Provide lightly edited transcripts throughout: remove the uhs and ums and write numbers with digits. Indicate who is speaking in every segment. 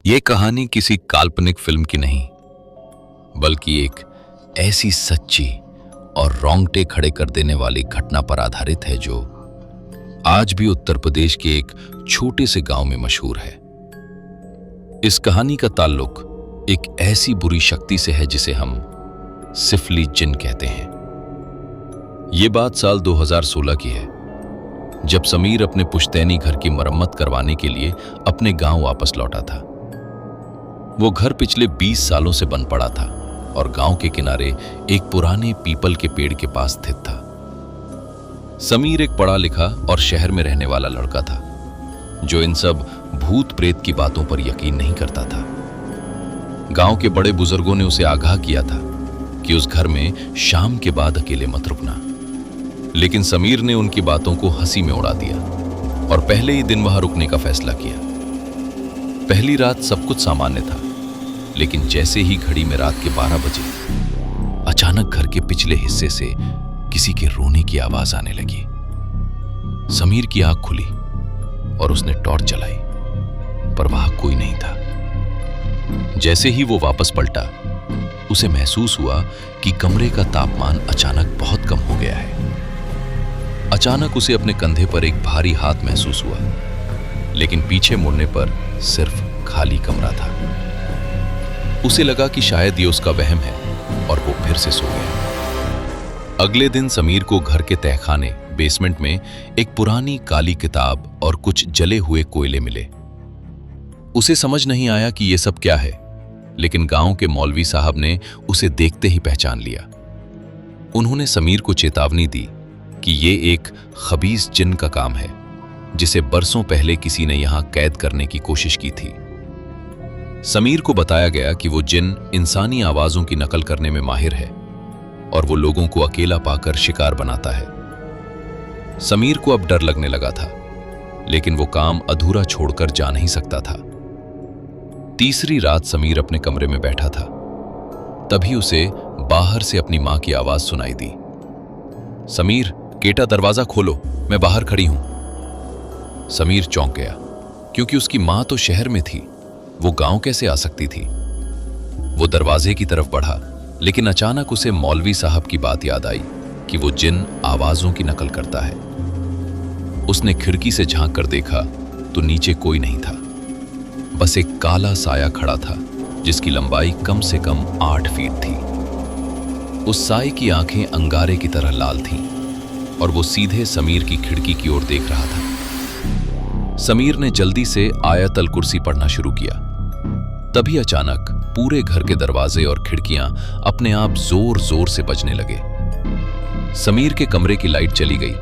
Speaker 1: ये कहानी किसी काल्पनिक फिल्म की नहीं, बल्कि एक ऐसी सच्ची और रोंगटे खड़े कर देने वाली घटना पर आधारित है जो आज भी उत्तर प्रदेश के एक छोटे से गांव में मशहूर है। इस कहानी का ताल्लुक एक ऐसी बुरी शक्ति से है जिसे हम सिफली जिन कहते हैं। ये बात साल 2016 की है, जब समीर अपने पुश्तैनी घर की मरम्मत करवाने के लिए अपने गांव वापस लौटा था। वो घर पिछले 20 सालों से बन पड़ा था और गांव के किनारे एक पुराने पीपल के पेड़ के पास स्थित था। समीर एक पढ़ा लिखा और शहर में रहने वाला लड़का था, जो इन सब भूत प्रेत की बातों पर यकीन नहीं करता था। गांव के बड़े बुजुर्गों ने उसे आगाह किया था कि उस घर में शाम के बाद अकेले मत रुकना, लेकिन समीर ने उनकी बातों को हंसी में उड़ा दिया और पहले ही दिन वहां रुकने का फैसला किया। पहली रात सब कुछ सामान्य था, लेकिन जैसे ही घड़ी में रात के 12 बजे अचानक घर के पिछले हिस्से से किसी के रोने की आवाज आने लगी। समीर की आंख खुली और उसने टॉर्च जलाई, पर वहां कोई नहीं था। जैसे ही वो वापस पलटा, उसे महसूस हुआ कि कमरे का तापमान अचानक बहुत कम हो गया है। अचानक उसे अपने कंधे पर एक भारी हाथ महसूस हुआ, लेकिन पीछे मुड़ने पर सिर्फ खाली कमरा था। उसे लगा कि शायद ये उसका वहम है और वो फिर से सो गया। अगले दिन समीर को घर के तहखाने बेसमेंट में एक पुरानी काली किताब और कुछ जले हुए कोयले मिले। उसे समझ नहीं आया कि ये सब क्या है, लेकिन गांव के मौलवी साहब ने उसे देखते ही पहचान लिया। उन्होंने समीर को चेतावनी दी कि ये एक खबीस जिन का काम है, जिसे बरसों पहले किसी ने यहां कैद करने की कोशिश की थी। समीर को बताया गया कि वो जिन इंसानी आवाजों की नकल करने में माहिर है और वो लोगों को अकेला पाकर शिकार बनाता है। समीर को अब डर लगने लगा था, लेकिन वो काम अधूरा छोड़कर जा नहीं सकता था। तीसरी रात समीर अपने कमरे में बैठा था, तभी उसे बाहर से अपनी मां की आवाज सुनाई दी। समीर, केटा दरवाजा खोलो, मैं बाहर खड़ी हूं। समीर चौंक गया, क्योंकि उसकी मां तो शहर में थी, वो गांव कैसे आ सकती थी। वो दरवाजे की तरफ बढ़ा, लेकिन अचानक उसे मौलवी साहब की बात याद आई कि वो जिन आवाजों की नकल करता है। उसने खिड़की से झांक कर देखा तो नीचे कोई नहीं था, बस एक काला साया खड़ा था जिसकी लंबाई कम से कम 8 फीट थी। उस साए की आंखें अंगारे की तरह लाल थीं और वो सीधे समीर की खिड़की की ओर देख रहा था। समीर ने जल्दी से आयतल कुर्सी पढ़ना शुरू किया। तभी अचानक पूरे घर के दरवाजे और खिड़कियां अपने आप जोर जोर से बजने लगे। समीर के कमरे की लाइट चली गई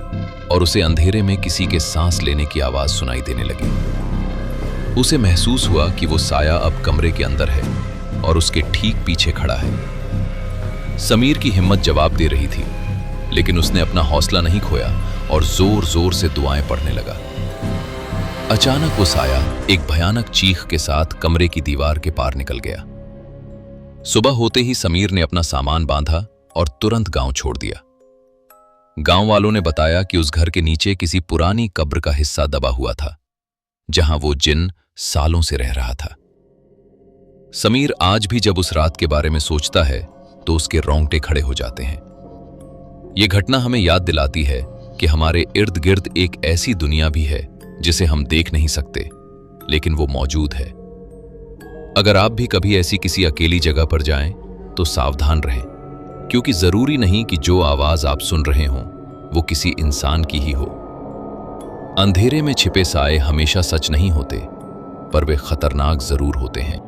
Speaker 1: और उसे अंधेरे में किसी के सांस लेने की आवाज सुनाई देने लगी। उसे महसूस हुआ कि वो साया अब कमरे के अंदर है और उसके ठीक पीछे खड़ा है। समीर की हिम्मत जवाब दे रही थी, लेकिन उसने अपना हौसला नहीं खोया और जोर जोर से दुआएं पढ़ने लगा। अचानक वो साया एक भयानक चीख के साथ कमरे की दीवार के पार निकल गया। सुबह होते ही समीर ने अपना सामान बांधा और तुरंत गांव छोड़ दिया। गांव वालों ने बताया कि उस घर के नीचे किसी पुरानी कब्र का हिस्सा दबा हुआ था, जहां वो जिन सालों से रह रहा था। समीर आज भी जब उस रात के बारे में सोचता है तो उसके रोंगटे खड़े हो जाते हैं। यह घटना हमें याद दिलाती है कि हमारे इर्द गिर्द एक ऐसी दुनिया भी है जिसे हम देख नहीं सकते, लेकिन वो मौजूद है। अगर आप भी कभी ऐसी किसी अकेली जगह पर जाएं तो सावधान रहें, क्योंकि जरूरी नहीं कि जो आवाज आप सुन रहे हों वो किसी इंसान की ही हो। अंधेरे में छिपे साए हमेशा सच नहीं होते, पर वे खतरनाक जरूर होते हैं।